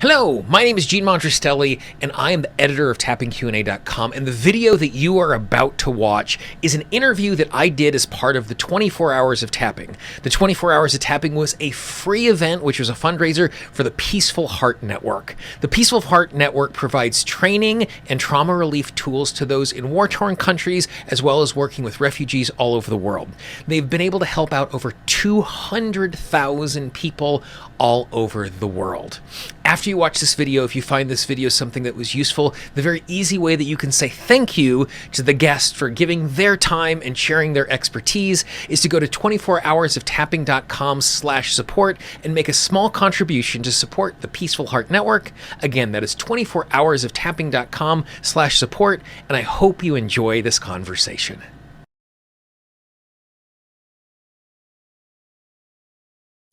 Hello, my name is Gene Monterastelli, and I am the editor of TappingQA.com. And the video that you are about to watch is an interview that I did as part of the 24 Hours of Tapping. The 24 Hours of Tapping was a free event, which was a fundraiser for the Peaceful Heart Network. The Peaceful Heart Network provides training and trauma relief tools to those in war-torn countries, as well as working with refugees all over the world. They've been able to help out over 200,000 people all over the world. After you watch this video, if you find this video something that was useful, the very easy way that you can say thank you to the guest for giving their time and sharing their expertise is to go to 24hoursoftapping.com/support and make a small contribution to support the Peaceful Heart Network. Again, that is 24hoursoftapping.com/support, and I hope you enjoy this conversation.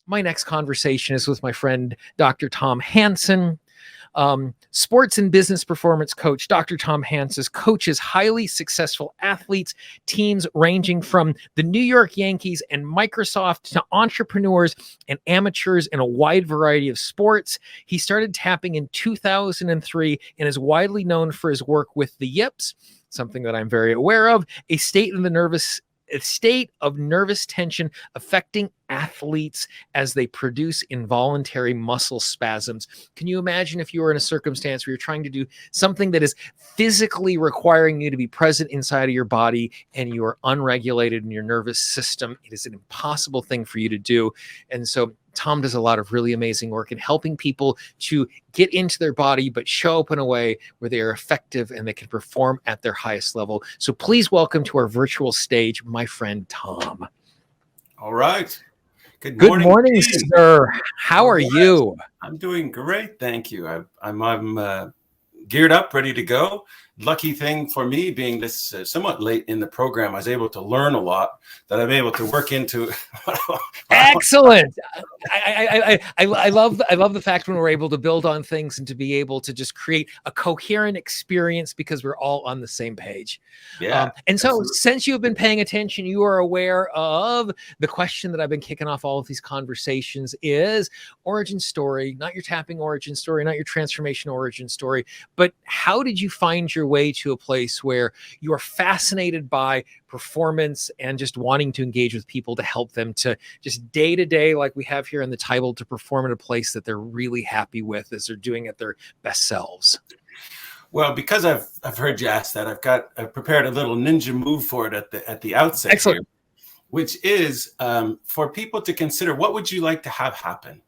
My next conversation is with my friend, Dr. Tom Hanson, sports and business performance coach. Dr. Tom Hanson coaches highly successful athletes, teams ranging from the New York Yankees and Microsoft to entrepreneurs and amateurs in a wide variety of sports. He started tapping in 2003 and is widely known for his work with the yips, something that I'm very aware of, a state of nervous tension affecting athletes as they produce involuntary muscle spasms. Can you imagine if you were in a circumstance where you're trying to do something that is physically requiring you to be present inside of your body and you are unregulated in your nervous system? It is an impossible thing for you to do. And so Tom does a lot of really amazing work in helping people to get into their body, but show up in a way where they are effective and they can perform at their highest level. So please welcome to our virtual stage, my friend, Tom. All right. Good morning, sir. How are you? I'm doing great. Thank you. I'm geared up, ready to go. Lucky thing for me being this somewhat late in the program, I was able to learn a lot that I'm able to work into. Excellent. I love the fact when we're able to build on things and to be able to just create a coherent experience because we're all on the same page. Yeah. And so since you've been paying attention, you are aware of the question that I've been kicking off all of these conversations is origin story, not your tapping origin story, not your transformation origin story, but how did you find your way to a place where you are fascinated by performance and just wanting to engage with people to help them to just day to day, like we have here in the title, to perform at a place that they're really happy with as they're doing at their best selves? Well, because I've heard you ask that, I've prepared a little ninja move for it at the outset. Excellent. Here, which is for people to consider, what would you like to have happen?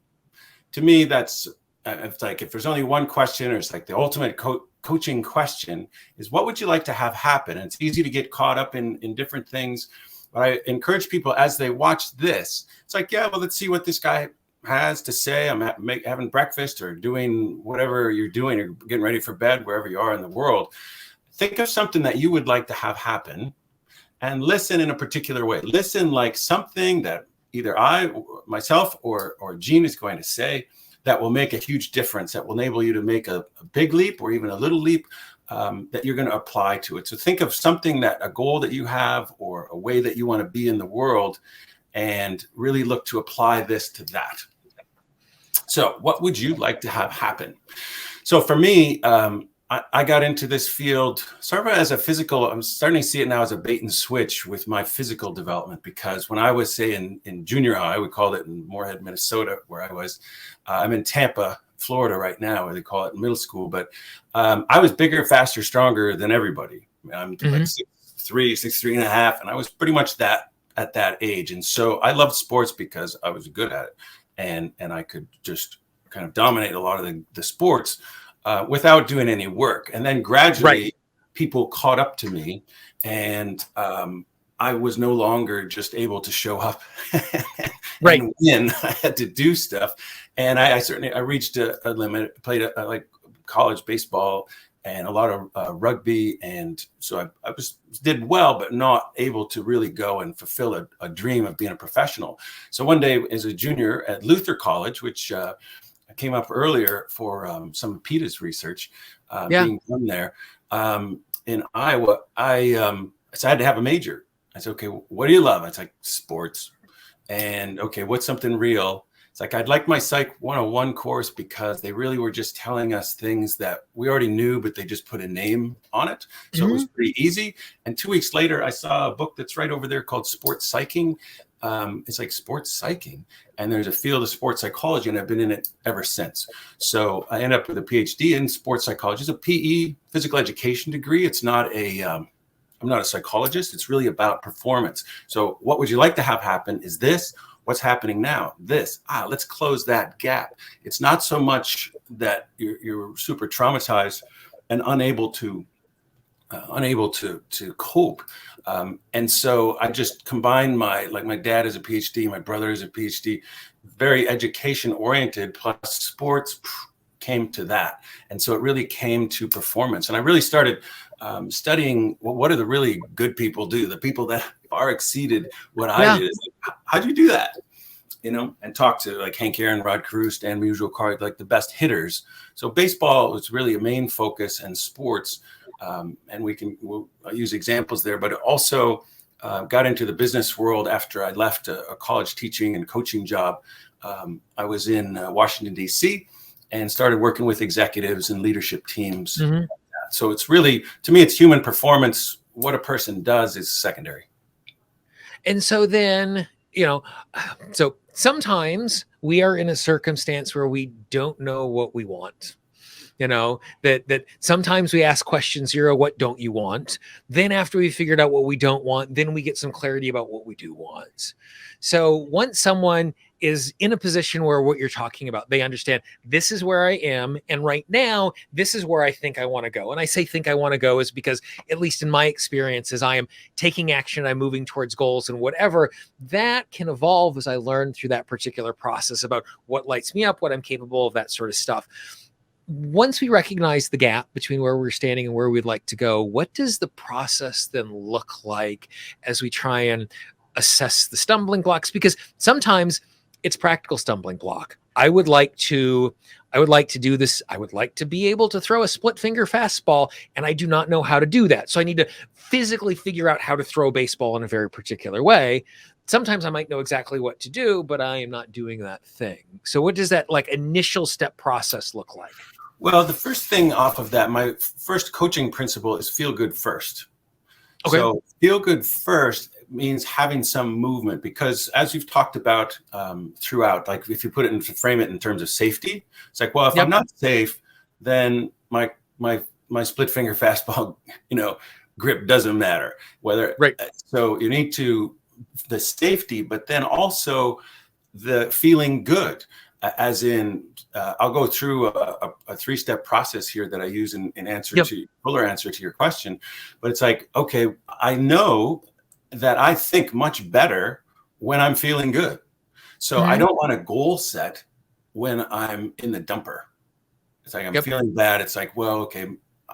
To me, that's it's like if there's only one question, or it's like the ultimate coaching question is, what would you like to have happen? And it's easy to get caught up in different things. But I encourage people as they watch this, it's like, yeah, well, let's see what this guy has to say. I'm having breakfast or doing whatever you're doing, or getting ready for bed, wherever you are in the world. Think of something that you would like to have happen and listen in a particular way. Listen like something that either myself or Gene is going to say that will make a huge difference, that will enable you to make a big leap or even a little leap that you're going to apply to it. So think of something, a goal that you have or a way that you want to be in the world, and really look to apply this to that. So what would you like to have happen? So for me, I got into this field sort of as a physical. I'm starting to see it now as a bait and switch with my physical development, because when I was, say, in junior high, we called it in Moorhead, Minnesota, where I was. I'm in Tampa, Florida right now, where they call it middle school. But I was bigger, faster, stronger than everybody. I'm like 6'3", 6'3.5", and I was pretty much that at that age. And so I loved sports because I was good at it, and I could just kind of dominate a lot of the sports without doing any work. And then gradually people caught up to me, and I was no longer just able to show up and win. I had to do stuff. And I certainly reached a limit, played like college baseball and a lot of rugby. And so I did well, but not able to really go and fulfill a dream of being a professional. So one day as a junior at Luther College, which came up earlier for some of PETA's research being done there in Iowa, I decided to have a major. I said, okay, what do you love? It's like sports. And okay, what's something real? It's It's like, I'd like my Psych 101 course because they really were just telling us things that we already knew, but they just put a name on it. So it was pretty easy. And 2 weeks later, I saw a book that's right over there called Sports Psyching. It's like sports psyching, and there's a field of sports psychology, and I've been in it ever since. So I ended up with a PhD in sports psychology. It's a PE, physical education degree. It's not a, I'm not a psychologist. It's really about performance. So what would you like to have happen is this. What's happening now? This. Let's close that gap. It's not so much that you're super traumatized and unable to cope. And so I just combined my dad is a PhD, my brother is a PhD, very education oriented, plus sports came to that. And so it really came to performance. And I really started studying, well, what do the really good people do? The people that far exceeded what I did. How'd you do that? You know, and talk to like Hank Aaron, Rod Carew, Stan Musial, like the best hitters. So baseball was really a main focus, and sports. And we'll use examples there, but it also got into the business world after I left a college teaching and coaching job. I was in Washington, D.C. and started working with executives and leadership teams. So it's really, to me, it's human performance. What a person does is secondary. And so then, so sometimes we are in a circumstance where we don't know what we want. That sometimes we ask question 0, what don't you want? Then after we figured out what we don't want, then we get some clarity about what we do want. So once someone is in a position where what you're talking about, they understand this is where I am. And right now, this is where I think I want to go. And I say think I want to go is because, at least in my experience, as I am taking action, I'm moving towards goals and whatever, that can evolve as I learn through that particular process about what lights me up, what I'm capable of, that sort of stuff. Once we recognize the gap between where we're standing and where we'd like to go, what does the process then look like as we try and assess the stumbling blocks? Because sometimes it's practical stumbling block. I would like to do this. I would like to be able to throw a split finger fastball, and I do not know how to do that. So I need to physically figure out how to throw a baseball in a very particular way. Sometimes I might know exactly what to do, but I am not doing that thing. So what does that initial step process look like? Well, the first thing off of that, my first coaching principle is feel good first. Okay. So feel good first means having some movement, because as you've talked about throughout, like if you put it in, frame it in terms of safety, it's like, well, if I'm not safe, then my split finger fastball, grip doesn't matter. Whether so you need to the safety, but then also the feeling good, as in I'll go through a 3-step process here that I use in answer to fuller answer to your question. But it's like, okay, I know that I think much better when I'm feeling good. So I don't want a goal set when I'm in the dumper. It's like I'm feeling bad. It's like, well, okay,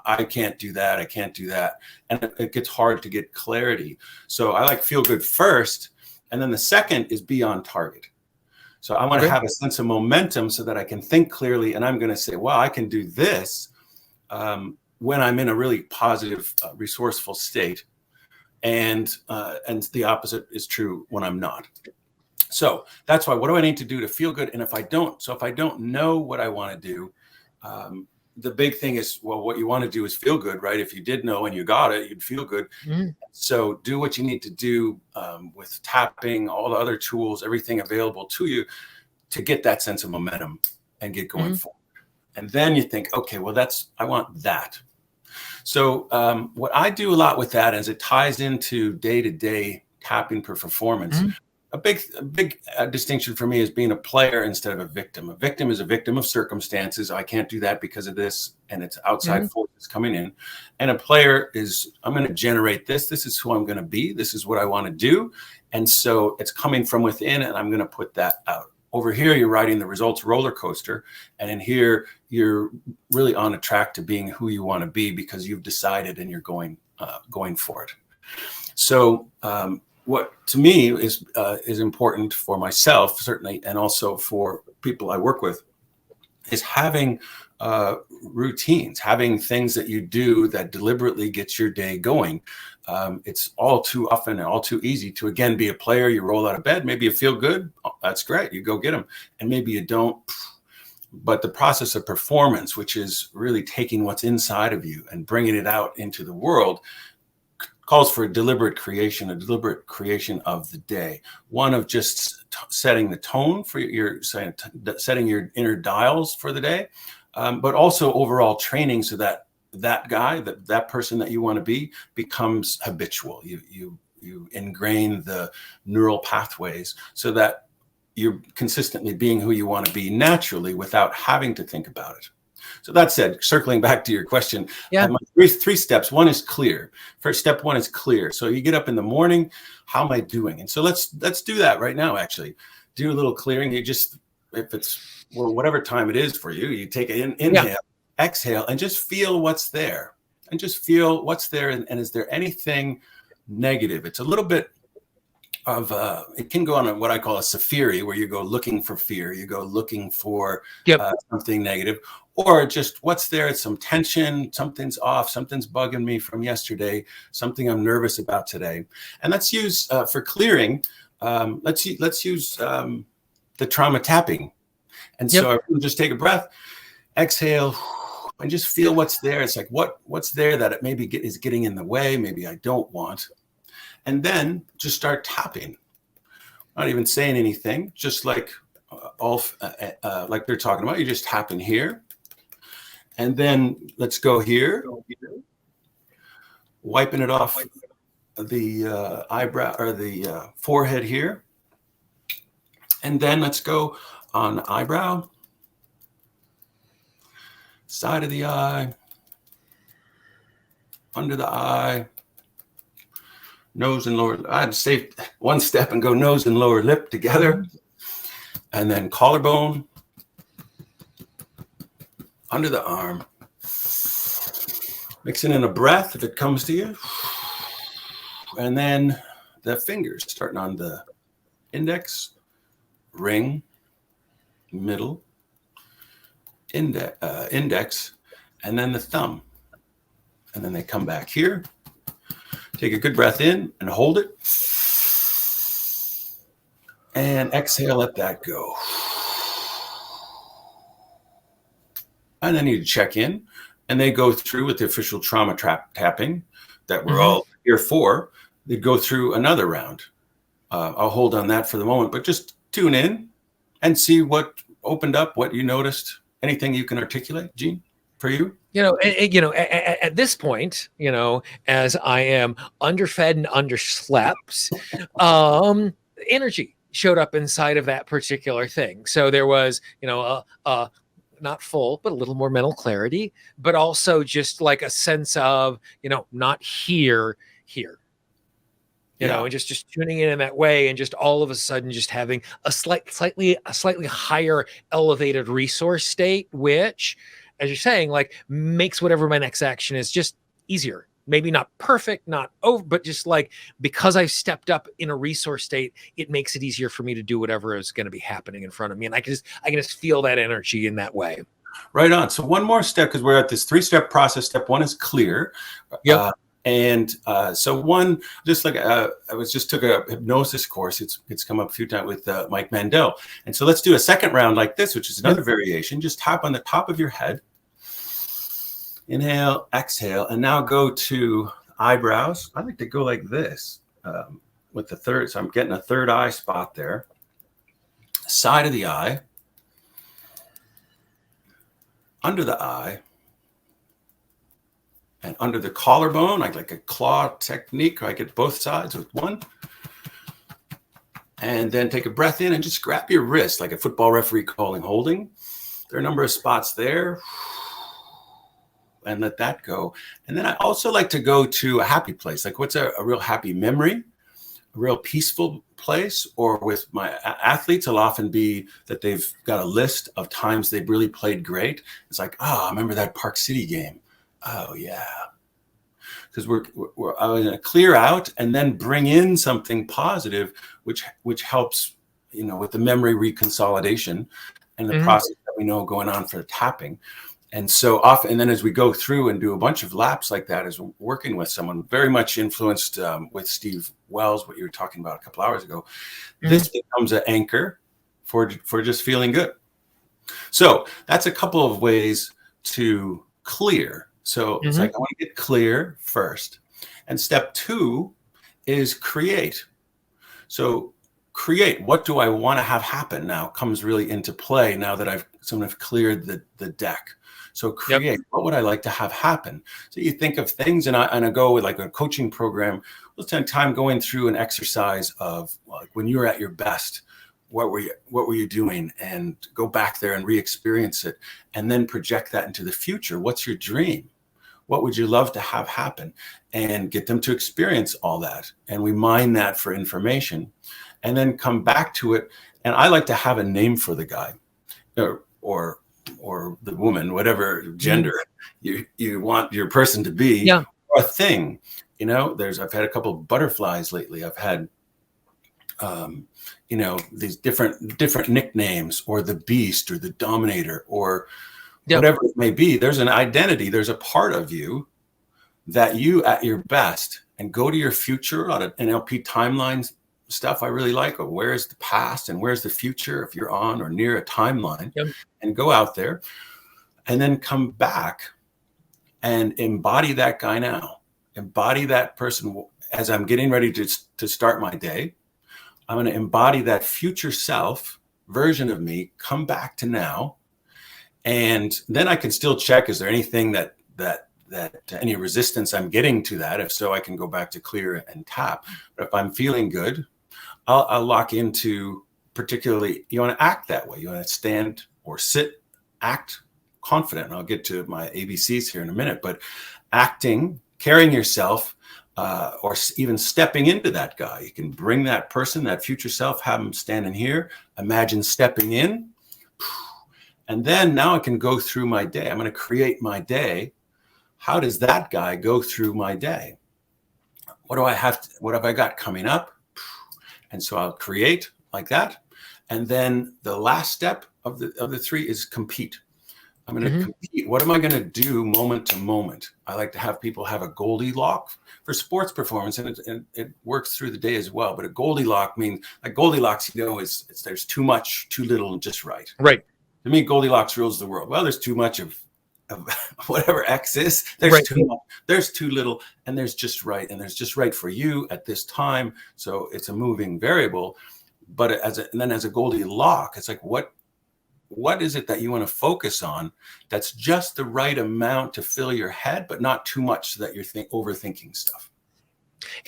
I can't do that. I can't do that. And it gets hard to get clarity. So I like feel good first. And then the second is be on target. So I want to have a sense of momentum so that I can think clearly. And I'm going to say, well, I can do this when I'm in a really positive, resourceful state. And the opposite is true when I'm not. So that's why, what do I need to do to feel good? And if I don't know what I want to do, the big thing is, well, what you want to do is feel good, right? If you did know and you got it, you'd feel good. So do what you need to do with tapping, all the other tools, everything available to you to get that sense of momentum and get going forward. And then you think, okay, well, I want that. So what I do a lot with that is it ties into day-to-day tapping for performance. A big distinction for me is being a player instead of a victim. A victim is a victim of circumstances. I can't do that because of this, and it's outside forces coming in. And a player is, I'm going to generate this. This is who I'm going to be. This is what I want to do. And so it's coming from within, and I'm going to put that out. Over here, you're riding the results roller coaster. And in here, you're really on a track to being who you want to be because you've decided and you're going for it. So what to me is important for myself, certainly, and also for people I work with, is having routines, having things that you do that deliberately gets your day going. it's all too often and all too easy to, again, be a player. You roll out of bed, maybe you feel good. Oh, that's great. You go get them. And maybe you don't. But the process of performance, which is really taking what's inside of you and bringing it out into the world, calls for a deliberate creation of the day. One of just setting the tone for setting your inner dials for the day, but also overall training so that that person that you want to be becomes habitual. You ingrain the neural pathways so that you're consistently being who you want to be naturally without having to think about it. So that said, circling back to your question, three steps. One is clear. First, step one is clear. So you get up in the morning, how am I doing? And so let's do that right now, actually. Do a little clearing. You just, if it's, well, whatever time it is for you, you take an inhale, exhale, and just feel what's there. And is there anything negative? It's a little bit of it can go on what I call a safari, where you go looking for fear, you go looking for something negative, or just what's there. It's some tension, something's off, something's bugging me from yesterday, something I'm nervous about today. And let's use for clearing. Let's use the trauma tapping. And so just take a breath, exhale, and just feel what's there. It's like what's there that it maybe is getting in the way, maybe I don't want. And then just start tapping, not even saying anything, just like like they're talking about. You just tap in here, and then let's go here, wiping it off the eyebrow or the forehead here, and then let's go on eyebrow, side of the eye, under the eye. Nose and lower, I'd say one step and go nose and lower lip together. And then collarbone, under the arm. Mixing in a breath if it comes to you. And then the fingers, starting on the index, ring, middle, index, and then the thumb. And then they come back here. Take a good breath in and hold it. And exhale, let that go. And then you check in. And they go through with the official trauma tapping that we're all here for. They go through another round. I'll hold on that for the moment, but just tune in and see what opened up, what you noticed, anything you can articulate, Gene, for you. At this point, as I am underfed and underslept, energy showed up inside of that particular thing. So there was, not full, but a little more mental clarity, but also just like a sense of, not here, and just tuning in that way, and just all of a sudden just having a slightly higher elevated resource state, which, as you're saying, like makes whatever my next action is just easier. Maybe not perfect, not over, but just like, because I've stepped up in a resource state, it makes it easier for me to do whatever is going to be happening in front of me. And I can just feel that energy in that way. Right on. So one more step, because we're at this 3-step process. Step one is clear. So one, just like I took a hypnosis course. It's come up a few times with Mike Mandel. And so let's do a second round like this, which is another variation. Just tap on the top of your head. Inhale, exhale, and now go to eyebrows. I like to go like this with the third. So I'm getting a third eye spot there. Side of the eye. Under the eye. And under the collarbone, I like a claw technique. I get both sides with one. And then take a breath in and just grab your wrist like a football referee calling holding. There are a number of spots there. And let that go. And then I also like to go to a happy place. Like, what's a real happy memory, a real peaceful place? Or with my athletes, it'll often be that they've got a list of times they've really played great. It's like, I remember that Park City game. Oh yeah. Because we're going to clear out and then bring in something positive, which helps, with the memory reconsolidation and the process that we know going on for the tapping. And so often, and then as we go through and do a bunch of laps like that, as working with someone very much influenced with Steve Wells, what you were talking about a couple hours ago, this becomes an anchor for just feeling good. So that's a couple of ways to clear. So it's like, I want to get clear first. And step 2 is create. So create, what do I want to have happen now comes really into play now that I've sort of cleared the deck. So create, what would I like to have happen? So you think of things, and I go with like a coaching program, we'll spend time going through an exercise of like when you were at your best, what were you doing, and go back there and re-experience it, and then project that into the future. What's your dream? What would you love to have happen? And get them to experience all that. And we mine that for information and then come back to it. And I like to have a name for the guy or the woman, whatever gender you want your person to be, or a thing. You know, I've had a couple of butterflies lately. I've had, these different nicknames, or the beast, or the dominator, or whatever it may be. There's an identity. There's a part of you that you at your best, and go to your future on an NLP timeline stuff. I really like, where's the past and where's the future if you're on or near a timeline, and go out there and then come back and embody that guy now, embody that person as I'm getting ready to start my day. I'm going to embody that future self version of me, come back to now. And then I can still check, is there anything that any resistance I'm getting to that? If so, I can go back to clear and tap. But if I'm feeling good, I'll lock into, particularly, you want to act that way. You want to stand or sit, act confident. And I'll get to my ABCs here in a minute, but acting, carrying yourself, or even stepping into that guy. You can bring that person, that future self, have them standing here, imagine stepping in. And then now I can go through my day. I'm going to create my day. How does that guy go through my day? What have I got coming up? And so I'll create like that. And then the last step of the 3 is compete. I'm going to compete. What am I going to do moment to moment? I like to have people have a Goldilocks for sports performance, and it works through the day as well. But a Goldilocks means, like Goldilocks, is there's too much, too little, and just right. Right. To me, Goldilocks rules the world. Well, there's too much of whatever X is. There's too much, there's too little, and there's just right. And there's just right for you at this time. So it's a moving variable. But as a Goldilocks, it's like, what is it that you want to focus on that's just the right amount to fill your head, but not too much so that you're overthinking stuff.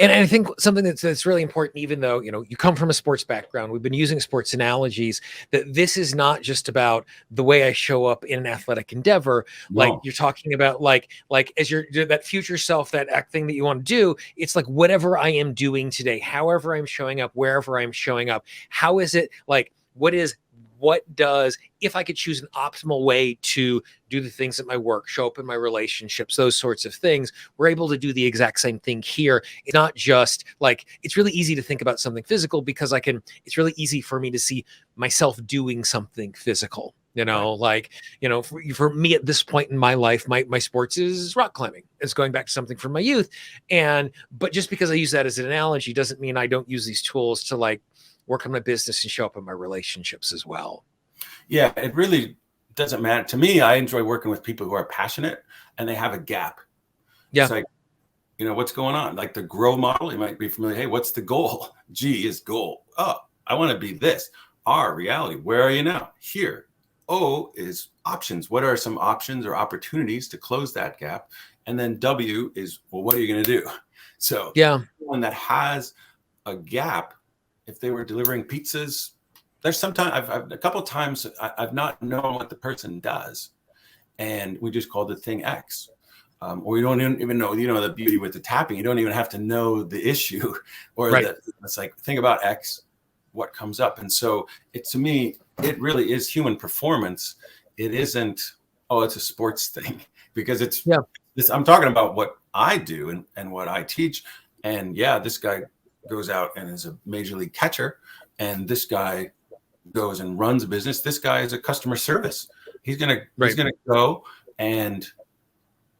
And I think something that's really important, even though, you come from a sports background, we've been using sports analogies, that this is not just about the way I show up in an athletic endeavor. No. Like you're talking about, like as that future self, that act thing that you want to do, it's like whatever I am doing today, however I'm showing up, wherever I'm showing up, how is it, like, if I could choose an optimal way to do the things at my work, show up in my relationships, those sorts of things, we're able to do the exact same thing here. It's not just like, it's really easy to think about something physical because it's really easy for me to see myself doing something physical, for me at this point in my life, my sports is rock climbing. It's going back to something from my youth. But just because I use that as an analogy doesn't mean I don't use these tools to work on my business and show up in my relationships as well. Yeah, it really doesn't matter. To me, I enjoy working with people who are passionate and they have a gap. Yeah. It's like, what's going on? Like the GROW model, you might be familiar. Hey, what's the goal? G is goal. Oh, I want to be this. R, reality. Where are you now? Here. O is options. What are some options or opportunities to close that gap? And then W is, well, what are you going to do? So one that has a gap, if they were delivering pizzas, there's sometimes I've a couple of times I've not known what the person does, and we just called the thing X, or you don't even know. The beauty with the tapping, you don't even have to know the issue, or it's like, think about X, what comes up. And so to me, it really is human performance. It isn't, it's a sports thing, because it's this. I'm talking about what I do and what I teach, and this guy goes out and is a major league catcher, and this guy goes and runs a business. This guy is a customer service. He's gonna go and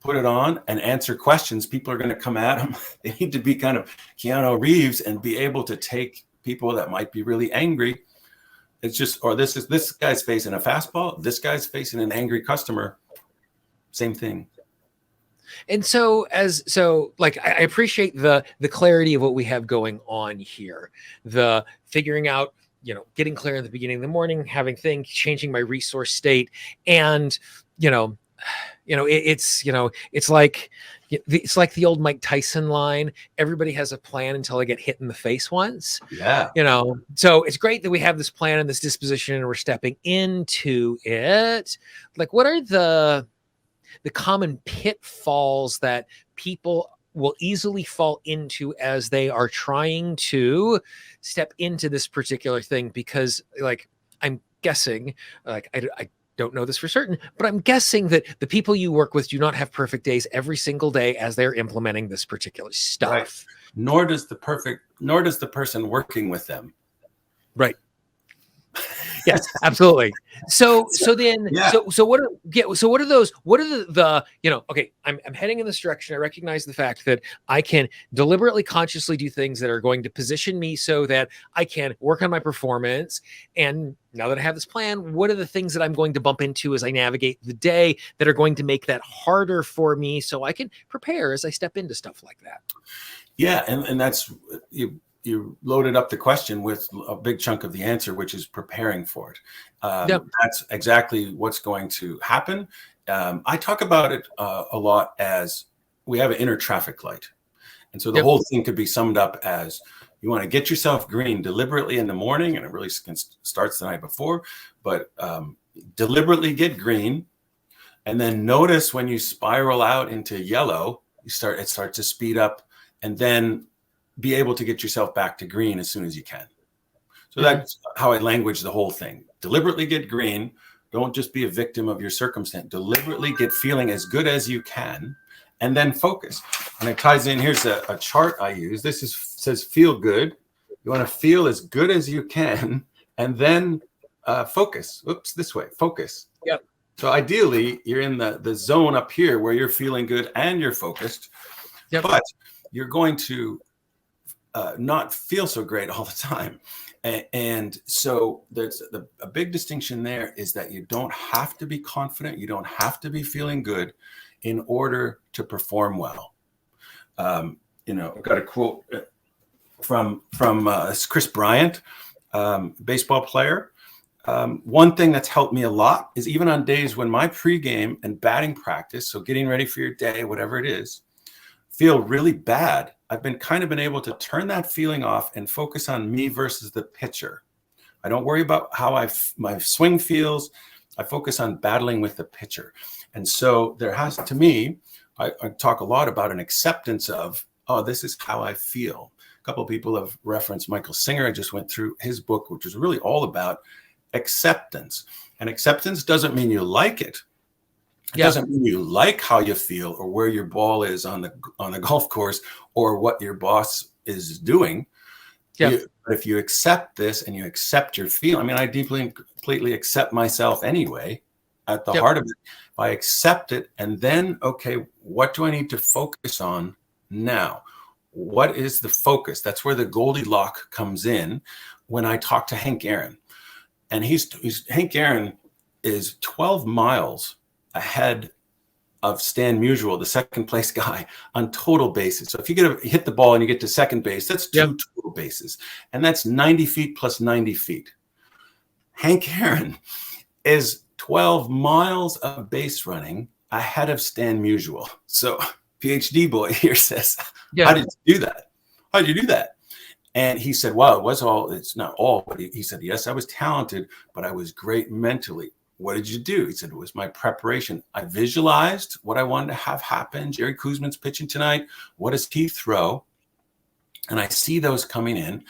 put it on and answer questions. People are going to come at them. They need to be kind of Keanu Reeves and be able to take people that might be really angry. It's just, or this guy's facing a fastball. This guy's facing an angry customer. Same thing. And so like, I appreciate the clarity of what we have going on here, the figuring out, getting clear at the beginning of the morning, having things, changing my resource state. And, it's like the old Mike Tyson line. Everybody has a plan until I get hit in the face once. Yeah. So it's great that we have this plan and this disposition and we're stepping into it. Like, what are the common pitfalls that people will easily fall into as they are trying to step into this particular thing? Because, like, I'm guessing, like, I don't know this for certain, but I'm guessing that the people you work with do not have perfect days every single day as they're implementing this particular stuff. Right. Nor does the person working with them. Right. Yes, absolutely. So then, yeah. so what are those? What are the okay, I'm heading in this direction. I recognize the fact that I can deliberately, consciously do things that are going to position me so that I can work on my performance. And now that I have this plan, what are the things that I'm going to bump into as I navigate the day that are going to make that harder for me so I can prepare as I step into stuff like that? Yeah, and that's you loaded up the question with a big chunk of the answer, which is preparing for it. Yep. That's exactly what's going to happen. I talk about it a lot as we have an inner traffic light. And so the whole thing could be summed up as you want to get yourself green deliberately in the morning, and it really starts the night before, but deliberately get green. And then notice when you spiral out into yellow, it starts to speed up, and then be able to get yourself back to green as soon as you can. So that's how I language the whole thing. Deliberately get green. Don't just be a victim of your circumstance. Deliberately get feeling as good as you can, and then focus. And it ties in. Here's a chart I use. This says feel good. You want to feel as good as you can, and then focus. Oops, this way. Focus. Yep. So ideally, you're in the zone up here where you're feeling good and you're focused. Yep. But you're going to not feel so great all the time. And so there's a big distinction there is that you don't have to be confident. You don't have to be feeling good in order to perform well. I've got a quote from Chris Bryant, baseball player. One thing that's helped me a lot is even on days when my pregame and batting practice, so getting ready for your day, whatever it is, feel really bad, I've been able to turn that feeling off and focus on me versus the pitcher. I don't worry about how my swing feels. I focus on battling with the pitcher. And so there has, to me, I talk a lot about an acceptance of, oh, this is how I feel. A couple of people have referenced Michael Singer. I just went through his book, which is really all about acceptance. And acceptance doesn't mean you like it. It doesn't mean you like how you feel or where your ball is on the golf course or what your boss is doing. But if you accept this and you accept your feeling, I deeply and completely accept myself anyway at the heart of it. If I accept it and then, okay, what do I need to focus on now? What is the focus? That's where the Goldilocks comes in when I talk to Hank Aaron. And Hank Aaron is 12 miles ahead of Stan Musial, the second place guy, on total bases. So if you hit the ball and you get to second base, that's two total bases. And that's 90 feet plus 90 feet. Hank Aaron is 12 miles of base running ahead of Stan Musial. So PhD boy here says, how did you do that? How did you do that? And he said, well, it's not all, but he said, yes, I was talented, but I was great mentally. What did you do? He said, it was my preparation. I visualized what I wanted to have happen. Jerry Kuzman's pitching tonight. What does he throw? And I see those coming in.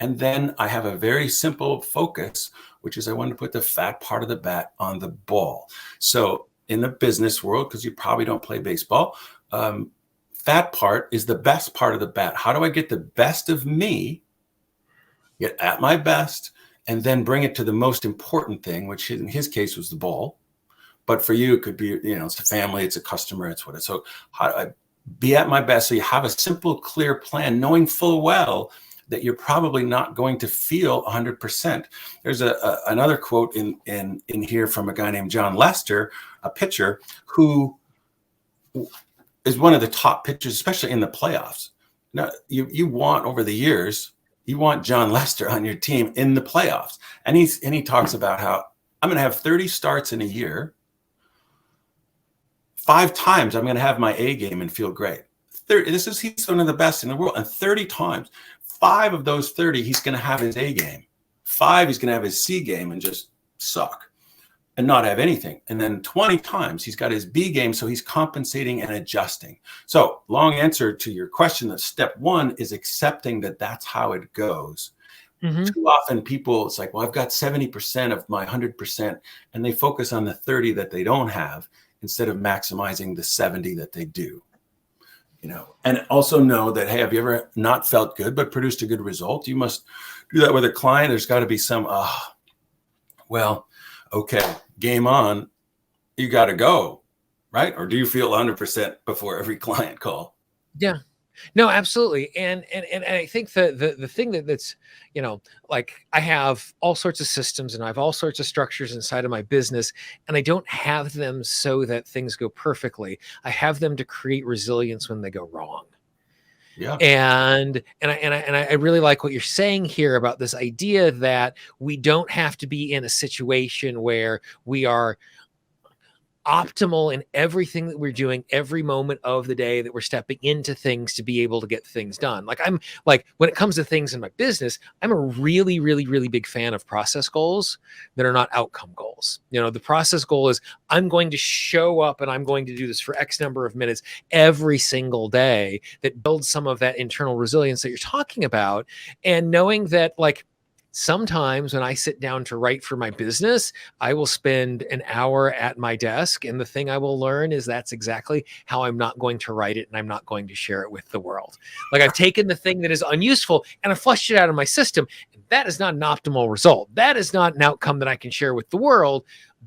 And then I have a very simple focus, which is I want to put the fat part of the bat on the ball. So in the business world, because you probably don't play baseball, fat part is the best part of the bat. How do I get the best of me, get at my best, and then bring it to the most important thing, which in his case was the ball, But for you, it could be, it's a family, it's a customer, it's what it's. So how do I be at my best? So you have a simple, clear plan, knowing full well that you're probably not going to feel 100%. There's another quote in here from a guy named John Lester, a pitcher who is one of the top pitchers, especially in the playoffs. Now, you want, over the years, you want John Lester on your team in the playoffs. And he talks about how I'm going to have 30 starts in a year. 5 times I'm going to have my A game and feel great. He's one of the best in the world. And 30 times, 5 of those 30, he's going to have his A game. 5, he's going to have his C game and just suck and not have anything. And then 20 times he's got his B game. So he's compensating and adjusting. So long answer to your question, that step 1 is accepting that that's how it goes. Mm-hmm. Too often people, it's like, well, I've got 70% of my 100%, and they focus on the 30 that they don't have instead of maximizing the 70 that they do. And also know that, hey, have you ever not felt good but produced a good result? You must do that with a client. There's got to be some, okay, game on, you got to go, right? Or do you feel 100% before every client call? Yeah. No, absolutely. And I think the thing that's, like, I have all sorts of systems and I have all sorts of structures inside of my business, and I don't have them so that things go perfectly. I have them to create resilience when they go wrong. Yeah. And I really like what you're saying here about this idea that we don't have to be in a situation where we are optimal in everything that we're doing every moment of the day, that we're stepping into things to be able to get things done. Like, I'm like, when it comes to things in my business, I'm a really, really, really big fan of process goals that are not outcome goals. The process goal is, I'm going to show up and I'm going to do this for X number of minutes every single day, that builds some of that internal resilience that you're talking about. And knowing that, like, sometimes when I sit down to write for my business, I will spend an hour at my desk, and the thing I will learn is that's exactly how I'm not going to write it, and I'm not going to share it with the world. Like, I've taken the thing that is unuseful and I flushed it out of my system. And that is not an optimal result. That is not an outcome that I can share with the world,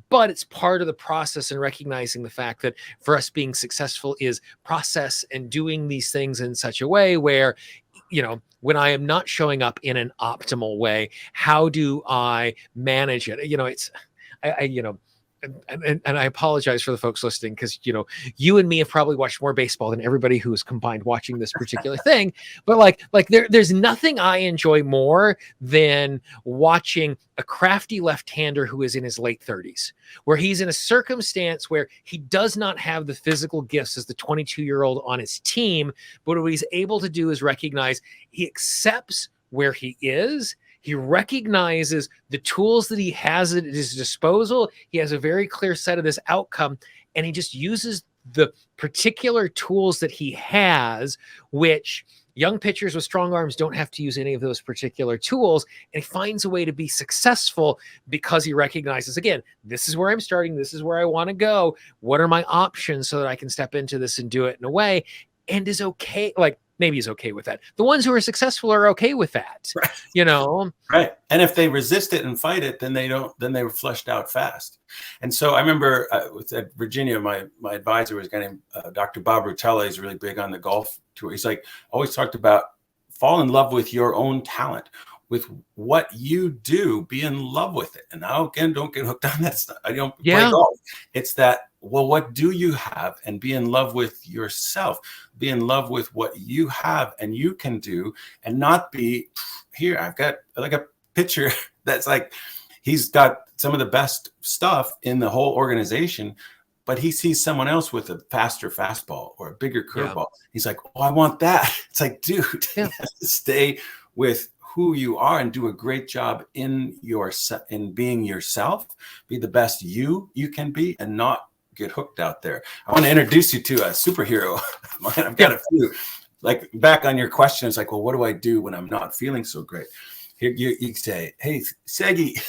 but it's part of the process, and recognizing the fact that for us, being successful is process and doing these things in such a way where, when I am not showing up in an optimal way, how do I manage it? And I apologize for the folks listening, because, you and me have probably watched more baseball than everybody who is combined watching this particular thing. But there's nothing I enjoy more than watching a crafty left-hander who is in his late 30s, where he's in a circumstance where he does not have the physical gifts as the 22-year-old on his team. But what he's able to do is recognize he accepts where he is. He recognizes the tools that he has at his disposal. He has a very clear set of this outcome, and he just uses the particular tools that he has, which young pitchers with strong arms don't have to use any of those particular tools. And he finds a way to be successful because he recognizes, again, this is where I'm starting. This is where I want to go. What are my options so that I can step into this and do it in a way, and is okay. Like, maybe he's okay with that. The ones who are successful are okay with that, right. Right. And if they resist it and fight it, then they were flushed out fast. And so I remember at Virginia, my advisor was a guy named Dr. Bob Rutelli. He's really big on the golf tour. He's like, always talked about, fall in love with your own talent, with what you do, be in love with it. And now, again, don't get hooked on that stuff. I don't play golf. It's that, well, what do you have? And be in love with yourself. Be in love with what you have and you can do, and not be, here, I've got like a pitcher that's like, he's got some of the best stuff in the whole organization, but he sees someone else with a faster fastball or a bigger curveball. He's like, oh, I want that. It's like, dude, stay with who you are and do a great job in being yourself. Be the best you can be, and not get hooked out there. I want to introduce you to a superhero. I've got a few. Like, back on your question, it's like, well, what do I do when I'm not feeling so great? Here you say, hey, Segi.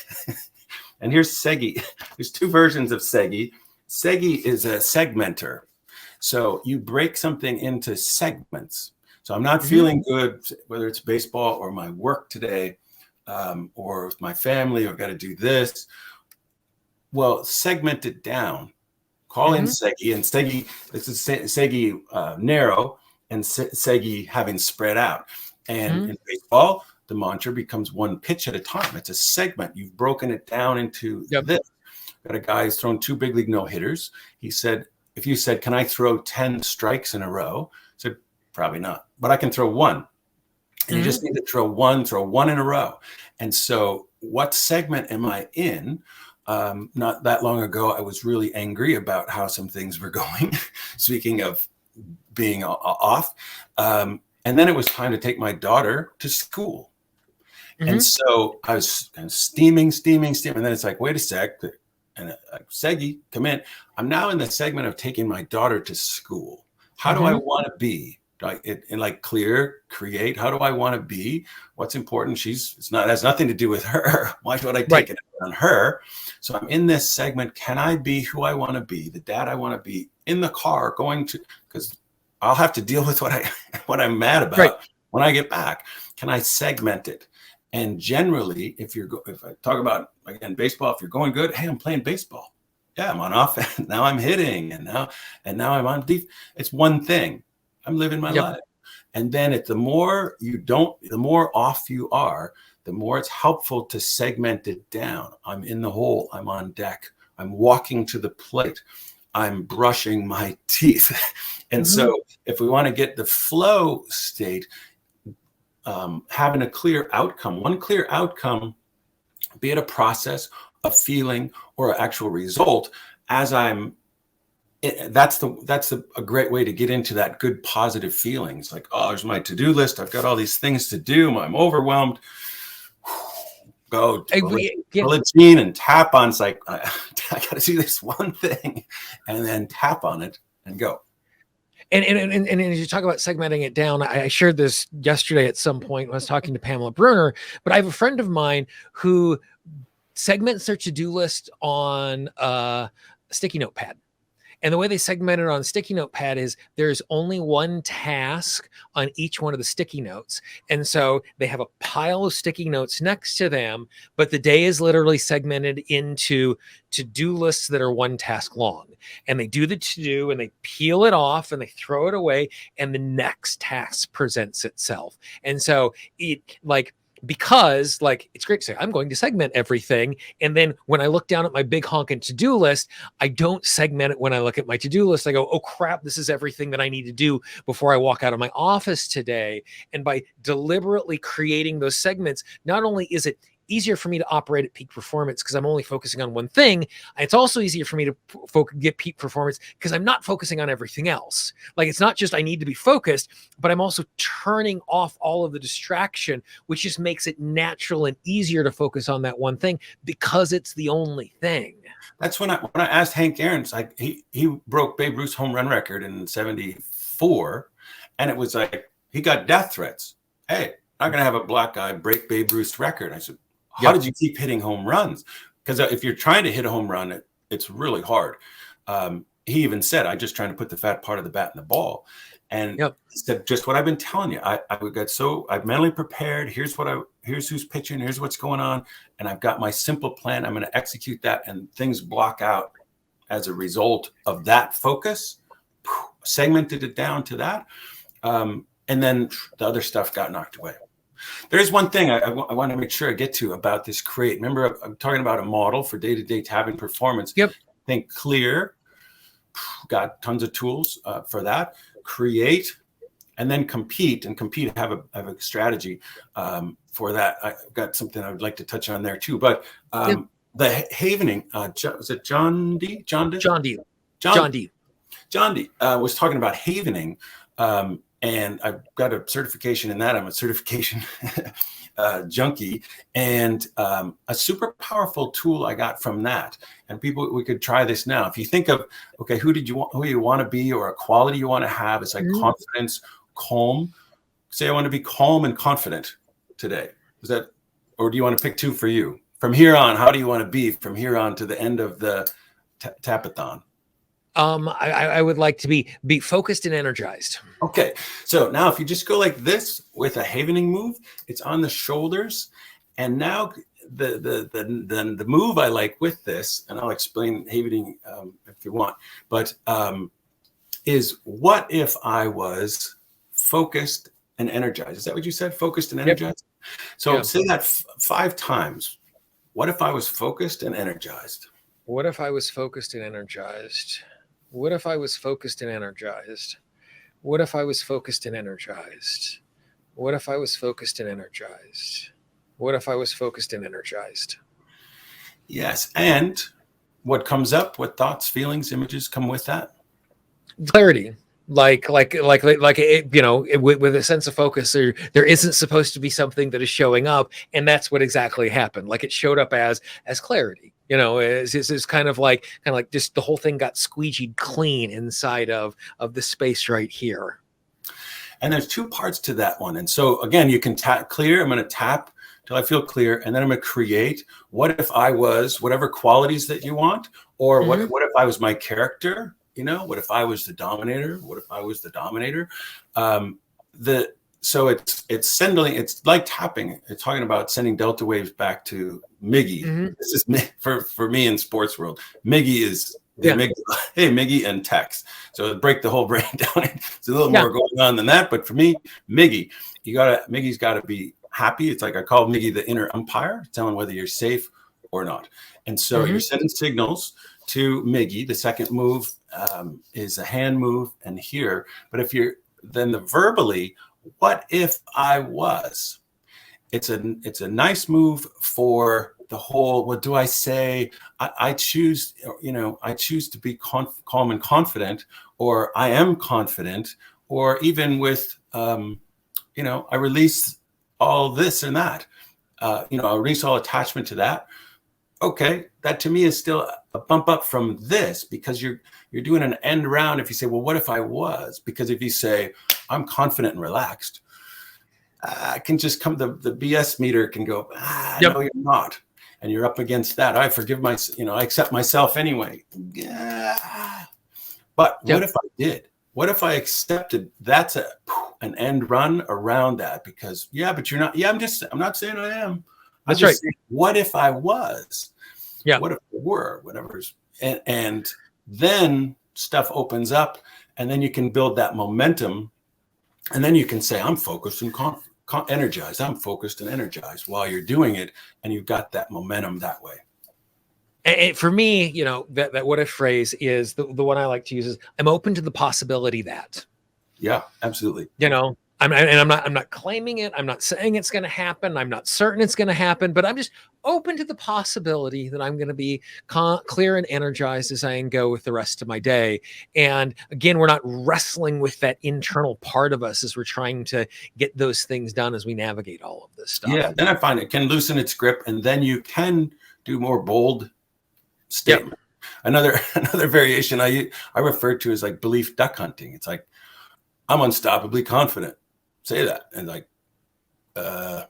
And here's Segi. There's 2 versions of Segi. Segi is a segmenter. So you break something into segments. So I'm not feeling good, whether it's baseball or my work today, or with my family, or I've got to do this. Well, segment it down Call in Segi, and Segi, this is Segi narrow, and Segi having spread out. And in baseball, the mantra becomes one pitch at a time. It's a segment. You've broken it down into this. Got a guy who's thrown 2 big league no-hitters. He said, if you said, can I throw 10 strikes in a row? I said, probably not, but I can throw 1. And you just need to throw one in a row. And so what segment am I in? Not that long ago, I was really angry about how some things were going. Speaking of being off. And then it was time to take my daughter to school. And so I was kind of steaming. And then it's like, wait a sec. And Segi, come in. I'm now in the segment of taking my daughter to school. How do I want to be? Like clear, create. How do I want to be? What's important? It has nothing to do with her. Why should I take it on her? So I'm in this segment. Can I be who I want to be? The dad I want to be in the car because I'll have to deal with what I'm mad about when I get back. Can I segment it? And generally, if I talk about, again, baseball, if you're going good, hey, I'm playing baseball. Yeah, I'm on offense. Now I'm hitting, and now I'm on defense. It's one thing. I'm living my life. And then the more off you are, the more it's helpful to segment it down. I'm in the hole. I'm on deck. I'm walking to the plate. I'm brushing my teeth. And so if we want to get the flow state, having a clear outcome, one clear outcome, be it a process, a feeling, or an actual result, that's a great way to get into that good positive feelings. Like, oh, there's my to-do list. I've got all these things to do. I'm overwhelmed. Go to Gene and tap on. It's like, I got to do this one thing, and then tap on it and go. And as you talk about segmenting it down, I shared this yesterday at some point when I was talking to Pamela Bruner, but I have a friend of mine who segments their to-do list on a sticky notepad. And the way they segment it on sticky notepad is there's only one task on each one of the sticky notes. And so they have a pile of sticky notes next to them, but the day is literally segmented into to-do lists that are one task long. And they do the to-do and they peel it off and they throw it away, and the next task presents itself. And so because it's great to say, I'm going to segment everything. And then when I look down at my big honking to-do list, I don't segment it when I look at my to-do list. I go, oh crap, this is everything that I need to do before I walk out of my office today. And by deliberately creating those segments, not only is it easier for me to operate at peak performance because I'm only focusing on one thing, it's also easier for me to get peak performance because I'm not focusing on everything else. Like, it's not just I need to be focused, but I'm also turning off all of the distraction, which just makes it natural and easier to focus on that one thing because it's the only thing. That's when I asked Hank Aaron's, like he broke Babe Ruth's home run record in '74, and it was like he got death threats. Hey, I'm not gonna have a black guy break Babe Ruth's record. I said, how did you keep hitting home runs? Because if you're trying to hit a home run, it's really hard. He even said, I'm just trying to put the fat part of the bat in the ball. And he said, just what I've been telling you. I've mentally prepared. Here's who's pitching. Here's what's going on. And I've got my simple plan. I'm going to execute that. And things block out as a result of that focus. Segmented it down to that. And then the other stuff got knocked away. There's one thing I want to make sure I get to about this create. Remember, I'm talking about a model for day-to-day tabbing performance. Think clear. Got tons of tools for that. Create, and then compete. And compete, have a strategy for that. I've got something I would like to touch on there too. But the havening, was it John D? John D was talking about havening. And I've got a certification in that. I'm a certification junkie, and a super powerful tool I got from that. And people, we could try this now. If you think of, okay, who you want to be, or a quality you want to have, it's like confidence, calm. Say, I want to be calm and confident today. Is that, or do you want to pick two for you? From here on, how do you want to be from here on to the end of the tapathon? I would like to be focused and energized. Okay. So now if you just go like this with a havening move, it's on the shoulders. And now the move I like with this, and I'll explain havening if you want, but is what if I was focused and energized? Is that what you said? Focused and energized? Yep. So say that 5 times. What if I was focused and energized? What if I was focused and energized? What if I was focused and energized? What if I was focused and energized? What if I was focused and energized? What if I was focused and energized? Yes. And what comes up, what thoughts, feelings, images come with that? Clarity. Like it, you know, with a sense of focus, there isn't supposed to be something that is showing up, and that's what exactly happened. Like it showed up as clarity. You know, is kind of like just the whole thing got squeegeed clean inside of the space right here. And there's 2 parts to that one. And so again, you can tap clear. I'm going to tap till I feel clear, and then I'm going to create. What if I was whatever qualities that you want, or what if I was my character? You know, what if I was the dominator? What if I was the dominator? So it's sending. It's like tapping. It's talking about sending delta waves back to Miggy. This is for me in sports world. Miggy is Miggy, hey Miggy and text. So break the whole brain down. It's a little more going on than that. But for me, Miggy, Miggy's got to be happy. It's like I call Miggy the inner umpire, telling whether you're safe or not. And so you're sending signals to Miggy. The second move is a hand move and here. But if you're then the verbally, what if I was? It's a nice move for the whole. What do I say? I choose, I choose to be calm and confident, or I am confident, or even with, I release all this and that. I release all attachment to that. Okay, that to me is still a bump up from this, because you're doing an end round if you say, well, what if I was? Because if you say, I'm confident and relaxed, I can just come, the BS meter can go, no, you're not. And you're up against that. I forgive I accept myself anyway. Yeah. But what if I did? What if I accepted that's an end run around that? Because, but you're not, I'm not saying I am. That's right. Saying, what if I was? Yeah. What if I were? Whatever's, and then stuff opens up, and then you can build that momentum, and then you can say, I'm focused and energized. I'm focused and energized while you're doing it, and you've got that momentum that way. And for me, that what if phrase is the one I like to use is, I'm open to the possibility that. Yeah, absolutely. I'm not claiming it. I'm not saying it's going to happen. I'm not certain it's going to happen, but I'm just open to the possibility that I'm going to be clear and energized as I go with the rest of my day. And again, we're not wrestling with that internal part of us as we're trying to get those things done as we navigate all of this stuff. Yeah, then I find it can loosen its grip, and then you can do more bold statement. Another variation I refer to as like belief duck hunting. It's like, I'm unstoppably confident. Say that. And like 0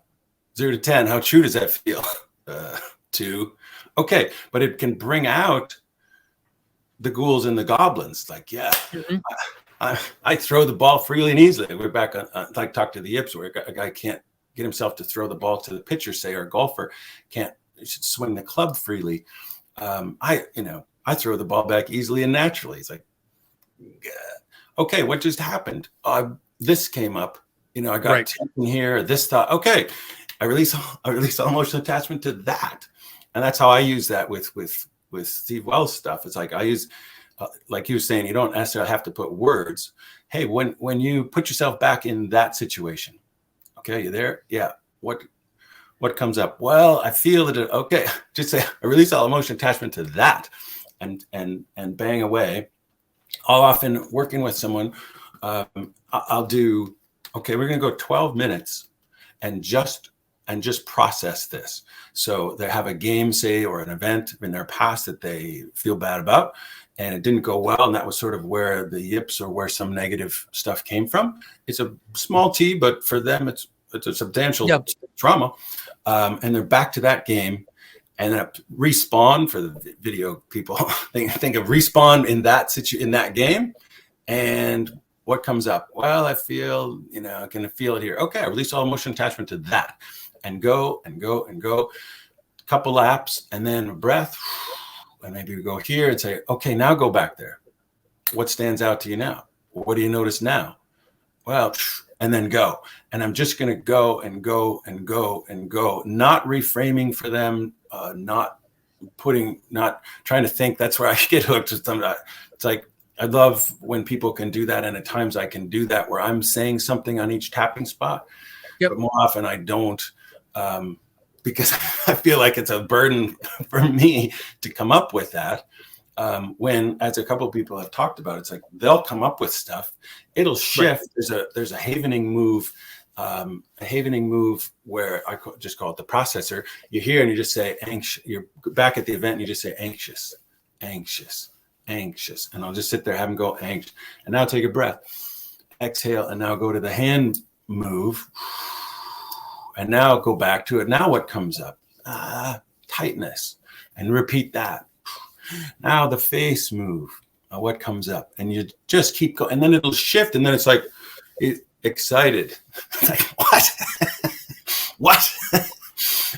to 10, how true does that feel? 2. Okay. But it can bring out the ghouls and the goblins. Like, I throw the ball freely and easily. We're back on, like talk to the yips, where a guy can't get himself to throw the ball to the pitcher, say, or a golfer should swing the club freely. I throw the ball back easily and naturally. It's like, okay, what just happened? This came up. I got tension here. This thought. Okay, I release all emotional attachment to that, and that's how I use that with Steve Wells stuff. It's like I use, like you were saying, you don't necessarily have to put words. Hey, when you put yourself back in that situation, okay, you there? Yeah. What comes up? Well, I feel it. Okay, just say I release all emotional attachment to that, and bang away. I'll often working with someone, I'll do, okay, we're going to go 12 minutes and just process this. So they have a game, say, or an event in their past that they feel bad about, and it didn't go well. And that was sort of where the yips or where some negative stuff came from. It's a small T, but for them, it's a substantial trauma. And they're back to that game. And then respawn, for the video people, think of respawn in that game. And what comes up? Well, I feel, I can feel it here. Okay, I release all emotional attachment to that, and go and go and go. couple laps, and then a breath. And maybe we go here and say, okay, now go back there. What stands out to you now? What do you notice now? Well, and then go. And I'm just going to go and go and go and go, not reframing for them, not trying to think. That's where I get hooked. It's like, I love when people can do that. And at times I can do that where I'm saying something on each tapping spot, but more often I don't, because I feel like it's a burden for me to come up with that. When, as a couple of people have talked about, it's like they'll come up with stuff, it'll shift. Right. There's a havening move, where I just call it the processor. You hear and you just say anxious. You're back at the event and you just say anxious, anxious, anxious, and I'll just sit there, have them go anxious, and now take a breath, exhale, and now go to the hand move, and now go back to it. Now what comes up? Tightness, and repeat that. Now the face move, what comes up, and you just keep going, and then it'll shift, and then it's like excited. Like, what? What?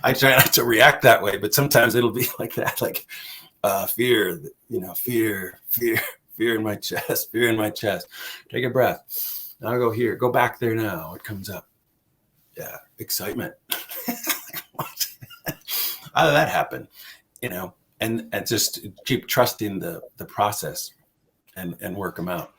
I try not to react that way, but sometimes it'll be like that, like fear, fear in my chest, fear in my chest. Take a breath. Now go here, go back there now. What comes up? Yeah, excitement. What? How did that happen? And just keep trusting the process and work them out.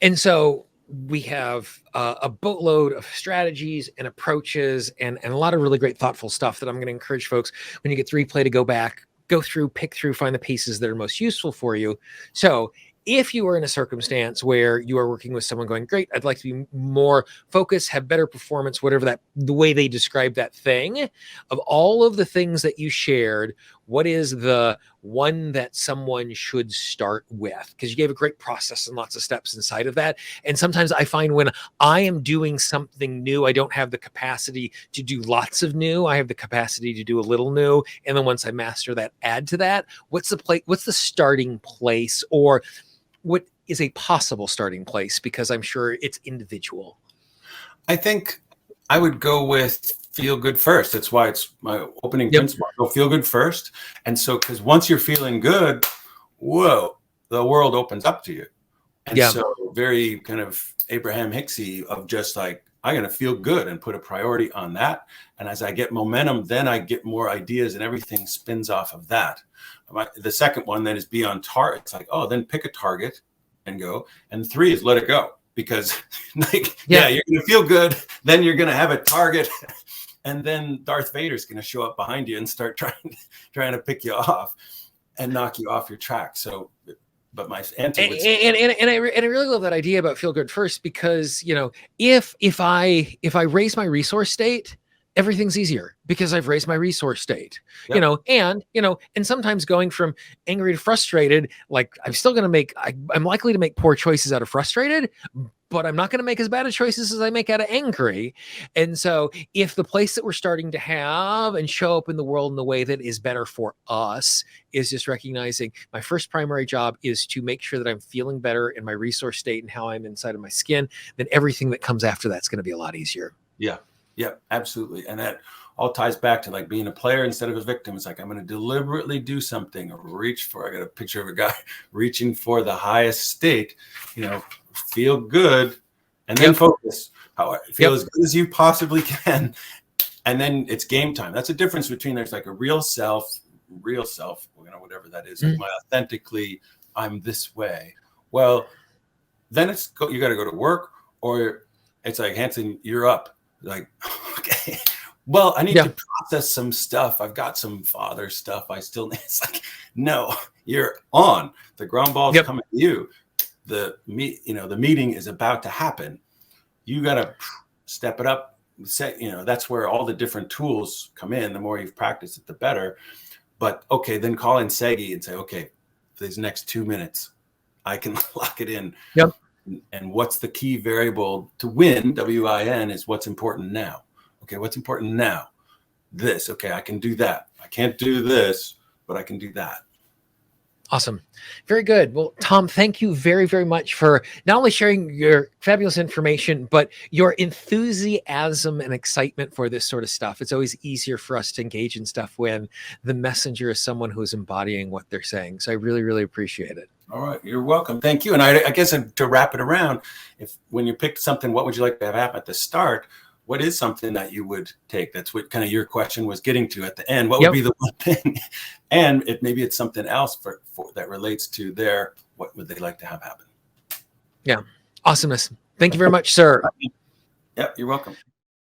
And so we have a boatload of strategies and approaches and a lot of really great thoughtful stuff that I'm going to encourage folks when you get the replay to go back, go through, pick through, find the pieces that are most useful for you. So if you are in a circumstance where you are working with someone going, great, I'd like to be more focused, have better performance, whatever the way they describe that thing, of all of the things that you shared, what is the one that someone should start with? Because you gave a great process and lots of steps inside of that. And sometimes I find when I am doing something new, I don't have the capacity to do lots of new. I have the capacity to do a little new. And then once I master that, add to that. What's the starting place, or what is a possible starting place? Because I'm sure it's individual. I think I would go with feel good first. That's why it's my opening principle. Go feel good first. And so, because once you're feeling good, whoa, the world opens up to you. And so very kind of Abraham Hicksy of just like, I'm going to feel good and put a priority on that. And as I get momentum, then I get more ideas and everything spins off of that. The second one then is be on target. It's like, oh, then pick a target and go. And 3 is let it go, because you're going to feel good. Then you're going to have a target. And then Darth Vader's going to show up behind you and start trying to pick you off and knock you off your track. So, but my answer would say, and I really love that idea about feel good first, because if I raise my resource state, everything's easier because I've raised my resource state. And sometimes going from angry to frustrated, like I'm likely to make poor choices out of frustrated, but I'm not going to make as bad of choices as I make out of angry. And so if the place that we're starting to have and show up in the world in the way that is better for us is just recognizing my first primary job is to make sure that I'm feeling better in my resource state and how I'm inside of my skin, then everything that comes after that's going to be a lot easier. Yeah, absolutely. And that all ties back to like being a player instead of a victim. It's like, I'm going to deliberately do something or I got a picture of a guy reaching for the highest state, feel good, and then focus. Feel as good as you possibly can. And then it's game time. That's a difference between there's like a real self, whatever that is. Like my authentically, I'm this way. Well, then you got to go to work, or it's like, Hanson, you're up. Like, okay, well, I need to process some stuff. I've got some father stuff. It's like, no, you're on. The ground ball's coming to you. The meeting is about to happen. You got to step it up. That's where all the different tools come in. The more you've practiced it, the better. But okay, then call in Segi and say, okay, for these next 2 minutes, I can lock it in. And what's the key variable to win, WIN, is what's important now. Okay, what's important now? This. Okay, I can do that. I can't do this, but I can do that. Awesome. Very good. Well, Tom, thank you very, very much for not only sharing your fabulous information, but your enthusiasm and excitement for this sort of stuff. It's always easier for us to engage in stuff when the messenger is someone who is embodying what they're saying. So I really, really appreciate it. All right, you're welcome. Thank you. And I guess to wrap it around, if when you picked something, what would you like to have happen at the start? What is something that you would take? That's what kind of your question was getting to at the end. What would be the one thing? And maybe it's something else for that relates to what would they like to have happen? Yeah. Awesomeness. Thank you very much, sir. Yep, you're welcome.